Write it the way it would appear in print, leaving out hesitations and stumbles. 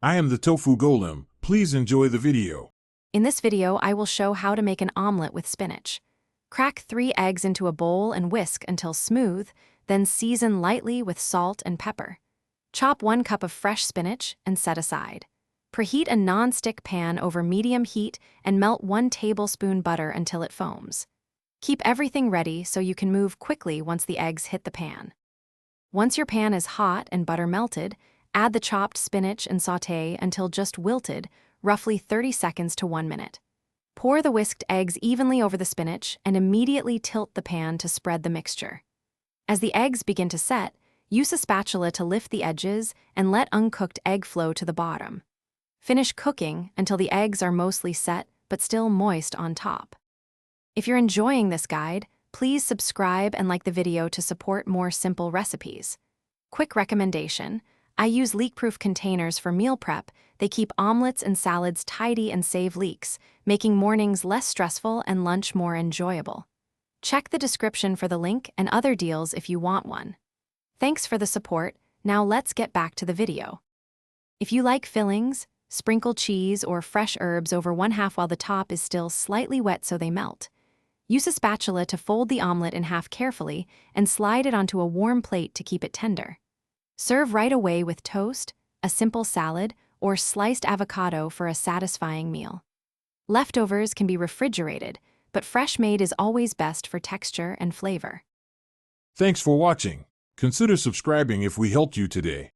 I am the Tofu Golem. Please enjoy the video. In this video, I will show how to make an omelet with spinach. Crack 3 eggs into a bowl and whisk until smooth, then season lightly with salt and pepper. Chop 1 cup of fresh spinach and set aside. Preheat a non-stick pan over medium heat and melt 1 tablespoon butter until it foams. Keep everything ready so you can move quickly once the eggs hit the pan. Once your pan is hot and butter melted, add the chopped spinach and sauté until just wilted, roughly 30 seconds to 1 minute. Pour the whisked eggs evenly over the spinach and immediately tilt the pan to spread the mixture. As the eggs begin to set, use a spatula to lift the edges and let uncooked egg flow to the bottom. Finish cooking until the eggs are mostly set but still moist on top. If you're enjoying this guide, please subscribe and like the video to support more simple recipes. Quick recommendation: I use leak-proof containers for meal prep. They keep omelets and salads tidy and save leaks, making mornings less stressful and lunch more enjoyable. Check the description for the link and other deals if you want one. Thanks for the support. Now let's get back to the video. If you like fillings, sprinkle cheese or fresh herbs over 1/2 while the top is still slightly wet so they melt. Use a spatula to fold the omelet in half carefully and slide it onto a warm plate to keep it tender. Serve right away with toast, a simple salad, or sliced avocado for a satisfying meal. Leftovers can be refrigerated, but fresh made is always best for texture and flavor. Thanks for watching. Consider subscribing if we helped you today.